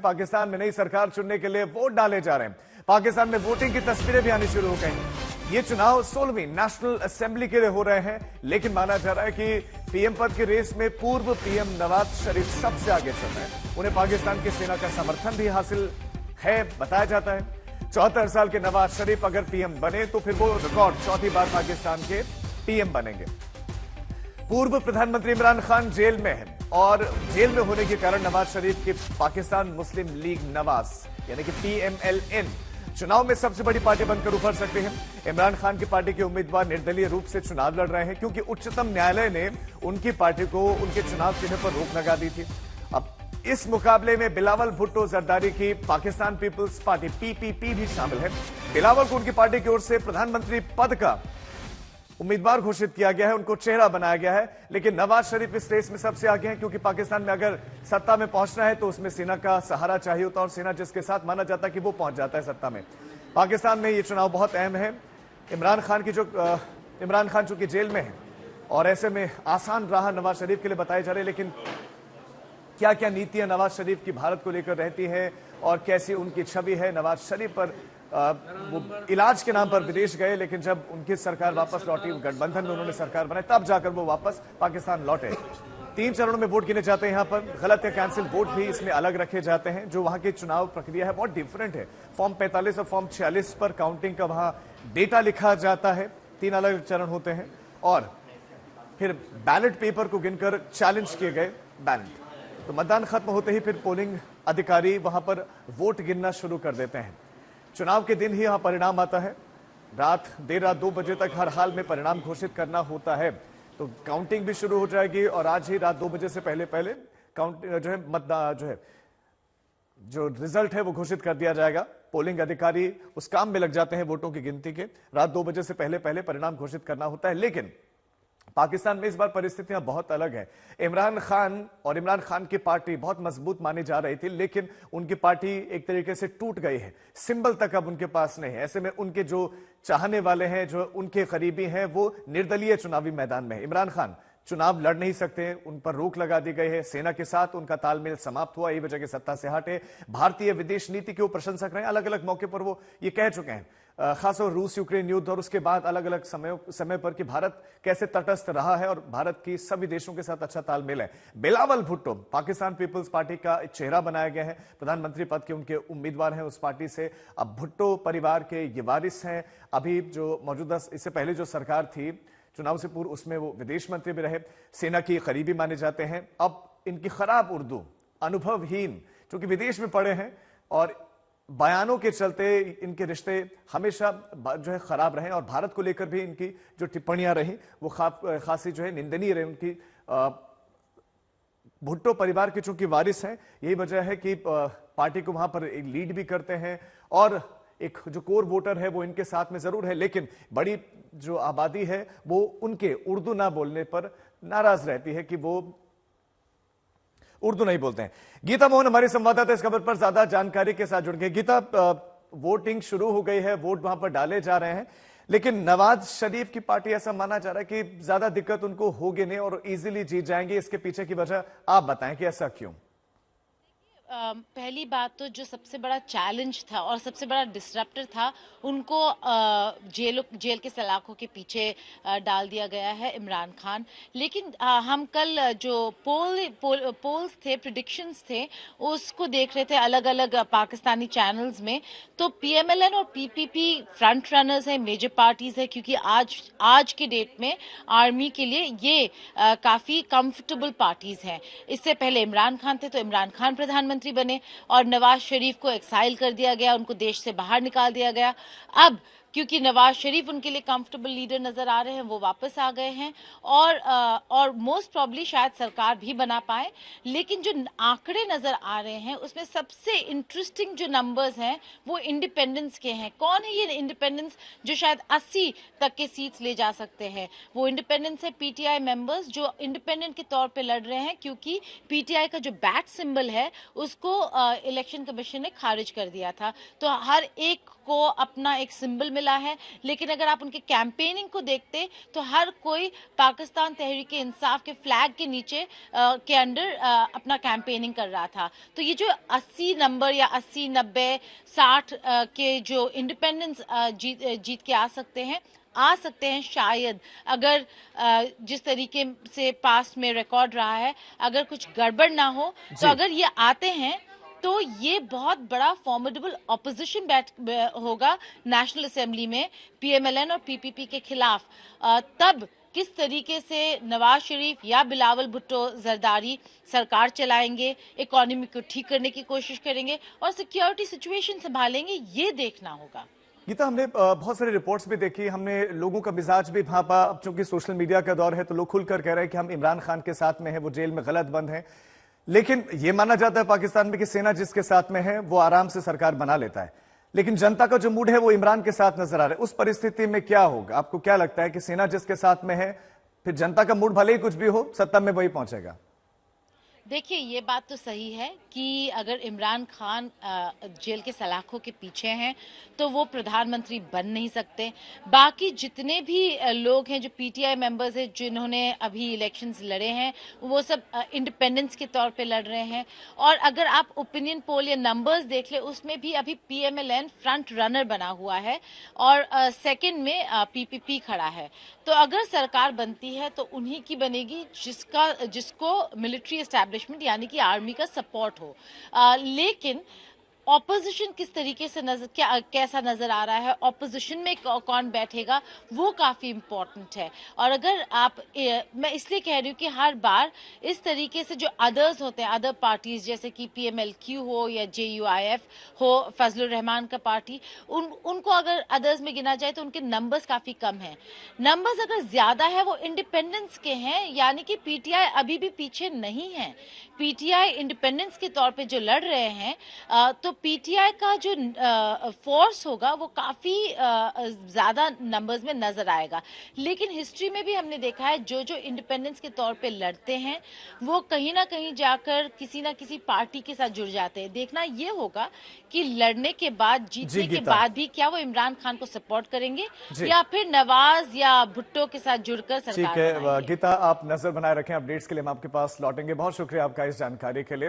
पाकिस्तान में नई सरकार चुनने के लिए वोट डाले जा रहे हैं। पाकिस्तान में वोटिंग की तस्वीरें भी आनी शुरू हो गई। ये चुनाव 16वीं नेशनल असेंबली के लिए हो रहे हैं, लेकिन माना जा रहा है कि पीएम पद की रेस में पूर्व पीएम नवाज शरीफ सबसे आगे चल रहे हैं। उन्हें पाकिस्तान की सेना का समर्थन भी हासिल है, बताया जाता है। 74 साल के नवाज शरीफ अगर पीएम बने तो फिर वो रिकॉर्ड चौथी बार पाकिस्तान के पीएम बनेंगे। पूर्व प्रधानमंत्री इमरान खान जेल में है और जेल में होने के कारण नवाज शरीफ की पाकिस्तान मुस्लिम लीग नवाज यानी कि पीएमएलएन चुनाव में सबसे बड़ी पार्टी बनकर उभर सकते हैं। इमरान खान की पार्टी के उम्मीदवार निर्दलीय रूप से चुनाव लड़ रहे हैं, क्योंकि उच्चतम न्यायालय ने उनकी पार्टी को उनके चुनाव चिन्ह पर रोक लगा दी थी। अब इस मुकाबले में बिलावल भुट्टो जरदारी की पाकिस्तान पीपल्स पार्टी पीपीपी भी शामिल है। बिलावल को उनकी पार्टी की ओर से प्रधानमंत्री पद का उम्मीदवार घोषित किया गया है, उनको चेहरा बनाया गया है। लेकिन नवाज शरीफ इस रेस में सबसे आगे हैं, क्योंकि पाकिस्तान में अगर सत्ता में पहुंचना है तो उसमें सेना का सहारा चाहिए होता है, और सेना जिसके साथ माना जाता है कि वो पहुंच जाता है सत्ता में। पाकिस्तान में ये चुनाव बहुत अहम है। इमरान खान चूंकि जेल में है और ऐसे में आसान राह नवाज शरीफ के लिए बताई जा रही है, लेकिन क्या क्या नीतियां नवाज शरीफ की भारत को लेकर रहती है और कैसी उनकी छवि है। नवाज शरीफ पर वो इलाज के नाम पर विदेश गए, लेकिन जब उनकी सरकार वापस लौटी, गठबंधन में उन्होंने सरकार बनाई, तब जाकर वो वापस पाकिस्तान लौटे। 3 चरणों में वोट गिने जाते हैं। यहां पर गलत या कैंसिल वोट भी इसमें अलग रखे जाते हैं। जो वहां की चुनाव प्रक्रिया है बहुत डिफरेंट है। फॉर्म 45 और फॉर्म 46 पर काउंटिंग का वहां डेटा लिखा जाता है। 3 अलग अलग चरण होते हैं और फिर बैलेट पेपर को गिनकर चैलेंज किए गए बैलेट। तो मतदान खत्म होते ही फिर पोलिंग अधिकारी वहां पर वोट गिनना शुरू कर देते हैं। चुनाव के दिन ही यहां परिणाम आता है। देर रात 2 बजे तक हर हाल में परिणाम घोषित करना होता है। तो काउंटिंग भी शुरू हो जाएगी और आज ही रात 2 बजे से पहले जो रिजल्ट है वो घोषित कर दिया जाएगा। पोलिंग अधिकारी उस काम में लग जाते हैं वोटों की गिनती के। रात 2 बजे से पहले परिणाम घोषित करना होता है। लेकिन पाकिस्तान में इस बार परिस्थितियां बहुत अलग है। इमरान खान की पार्टी बहुत मजबूत मानी जा रही थी, लेकिन उनकी पार्टी एक तरीके से टूट गई है। सिंबल तक अब उनके पास नहीं है। ऐसे में उनके जो चाहने वाले हैं, जो उनके करीबी हैं, वो निर्दलीय चुनावी मैदान में है। इमरान खान चुनाव लड़ नहीं सकते, उन पर रोक लगा दी गई है। सेना के साथ उनका तालमेल समाप्त हुआ, यही वजह के सत्ता से हटे। भारतीय विदेश नीति के वो प्रशंसक रहे, अलग अलग मौके पर वो ये कह चुके हैं, खासतौर रूस यूक्रेन युद्ध और उसके बाद अलग अलग समय पर कि भारत कैसे तटस्थ रहा है और भारत की सभी देशों के साथ अच्छा तालमेल है। बिलावल भुट्टो पाकिस्तान पीपल्स पार्टी का चेहरा बनाया गया है, प्रधानमंत्री पद के उनके उम्मीदवार हैं उस पार्टी से। अब भुट्टो परिवार के ये वारिस हैं। अभी जो मौजूदा इससे पहले जो सरकार थी चुनाव से पूर्व, उसमें वो विदेश मंत्री भी रहे, सेना की करीबी माने जाते हैं। अब इनकी खराब उर्दू, अनुभवहीन, क्योंकि विदेश में पढ़े हैं और बयानों के चलते इनके रिश्ते हमेशा जो है खराब रहे और भारत को लेकर भी इनकी जो टिप्पणियां रही वो खासी जो है निंदनीय रही उनकी। भुट्टो परिवार के चूंकि वारिस हैं, यही वजह है कि पार्टी को वहां पर एक लीड भी करते हैं और एक जो कोर वोटर है वो इनके साथ में जरूर है, लेकिन बड़ी जो आबादी है वो उनके उर्दू ना बोलने पर नाराज रहती है कि वो उर्दू नहीं बोलते हैं। गीता मोहन हमारी संवाददाता इस खबर पर ज्यादा जानकारी के साथ जुड़ गए। गीता, वोटिंग शुरू हो गई है, वोट वहां पर डाले जा रहे हैं, लेकिन नवाज शरीफ की पार्टी ऐसा माना जा रहा है कि ज्यादा दिक्कत उनको होगी नहीं और इजीली जीत जाएंगे। इसके पीछे की वजह आप बताएं कि ऐसा क्यों? पहली बात तो जो सबसे बड़ा चैलेंज था और सबसे बड़ा डिसरप्टर था, उनको जेल के सलाखों के पीछे डाल दिया गया है इमरान खान। लेकिन हम कल जो पोल्स थे, प्रेडिक्शंस थे, उसको देख रहे थे अलग अलग पाकिस्तानी चैनल्स में। तो पीएमएलएन और पीपीपी फ्रंट रनर्स हैं, मेजर पार्टीज है, क्योंकि आज के डेट में आर्मी के लिए ये काफी कंफर्टेबल पार्टीज हैं। इससे पहले इमरान खान थे तो इमरान खान प्रधानमंत्री बने और नवाज शरीफ को एक्साइल कर दिया गया, उनको देश से बाहर निकाल दिया गया। अब क्योंकि नवाज शरीफ उनके लिए कंफर्टेबल लीडर नजर आ रहे हैं, वो वापस आ गए हैं और मोस्ट प्रॉब्ली शायद सरकार भी बना पाए। लेकिन जो आंकड़े नजर आ रहे हैं उसमें सबसे इंटरेस्टिंग जो नंबर्स हैं वो इंडिपेंडेंस के हैं। कौन है ये इंडिपेंडेंस जो शायद 80 तक के सीट्स ले जा सकते हैं? वो इंडिपेंडेंस है पीटीआई मेंबर्स जो इंडिपेंडेंट के तौर पे लड़ रहे हैं, क्योंकि पीटीआई का जो बैट सिंबल है उसको इलेक्शन कमीशन ने खारिज कर दिया था। तो हर एक को अपना एक सिंबल मिला मिला है, लेकिन अगर आप उनके कैंपेनिंग को देखते तो हर कोई पाकिस्तान तहरीक इंसाफ के फ्लैग के नीचे के अंडर अपना कैंपेनिंग कर रहा था। तो ये जो 80 नंबर या 80, 90, 60 के जो इंडिपेंडेंस जीत के आ सकते हैं शायद, अगर जिस तरीके से पास्ट में रिकॉर्ड रहा है, अगर कुछ गड़बड़ ना हो तो अगर ये आते हैं तो ये बहुत बड़ा फॉर्मिडेबल ऑपोजिशन होगा नेशनल असेंबली में पीएमएलएन और पीपीपी के खिलाफ। तब किस तरीके से नवाज शरीफ या बिलावल भुट्टो जरदारी सरकार चलाएंगे, इकोनॉमी को ठीक करने की कोशिश करेंगे और सिक्योरिटी सिचुएशन संभालेंगे, ये देखना होगा। गीता, हमने बहुत सारी रिपोर्ट्स भी देखी, हमने लोगों का मिजाज भी भांपा। अब चूंकि सोशल मीडिया का दौर है तो लोग खुलकर कह रहे हैं कि हम इमरान खान के साथ में हैं, वो जेल में गलत बंद हैं। लेकिन यह माना जाता है पाकिस्तान में कि सेना जिसके साथ में है वो आराम से सरकार बना लेता है, लेकिन जनता का जो मूड है वो इमरान के साथ नजर आ रहा है। उस परिस्थिति में क्या होगा? आपको क्या लगता है कि सेना जिसके साथ में है, फिर जनता का मूड भले ही कुछ भी हो, सत्ता में वही पहुंचेगा? देखिए, ये बात तो सही है कि अगर इमरान खान जेल के सलाखों के पीछे हैं तो वो प्रधानमंत्री बन नहीं सकते। बाकी जितने भी लोग हैं जो पीटीआई मेंबर्स हैं जिन्होंने अभी इलेक्शंस लड़े हैं, वो सब इंडिपेंडेंस के तौर पे लड़ रहे हैं। और अगर आप ओपिनियन पोल या नंबर्स देख ले, उसमें भी अभी पीएमएलएन फ्रंट रनर बना हुआ है और सेकंड में पीपीपी खड़ा है। तो अगर सरकार बनती है तो उन्हीं की बनेगी जिसको मिलिट्री एस्टैब्लिशमेंट यानी कि आर्मी का सपोर्ट हो। लेकिन ऑपोजिशन किस तरीके से कैसा नजर आ रहा है, ऑपोजिशन में कौन बैठेगा, वो काफी इंपॉर्टेंट है। और अगर मैं इसलिए कह रही हूँ कि हर बार इस तरीके से जो अदर्स होते हैं, अदर पार्टीज जैसे कि पीएमएलक्यू हो या जेयूआईएफ हो, फजलुर रहमान का पार्टी, उनको अगर अदर्स में गिना जाए तो उनके नंबर्स काफी कम हैं। नंबर्स अगर ज्यादा है वो इंडिपेंडेंस के हैं, यानी कि पीटीआई अभी भी पीछे नहीं है। पीटीआई इंडिपेंडेंस के तौर पे जो लड़ रहे हैं, तो पीटीआई का जो फोर्स होगा वो काफी ज्यादा नंबर्स में नजर आएगा। लेकिन हिस्ट्री में भी हमने देखा है जो इंडिपेंडेंस के तौर पे लड़ते हैं वो कहीं ना कहीं जाकर किसी ना किसी पार्टी के साथ जुड़ जाते हैं। देखना ये होगा कि लड़ने के बाद, जीतने के बाद भी क्या वो इमरान खान को सपोर्ट करेंगे या फिर नवाज या भुट्टो के साथ जुड़कर सरकार। ठीक है गीता, आप नजर बनाए रखें, अपडेट्स के लिए हम आपके पास लौटेंगे। बहुत शुक्रिया आपका इस जानकारी के लिए।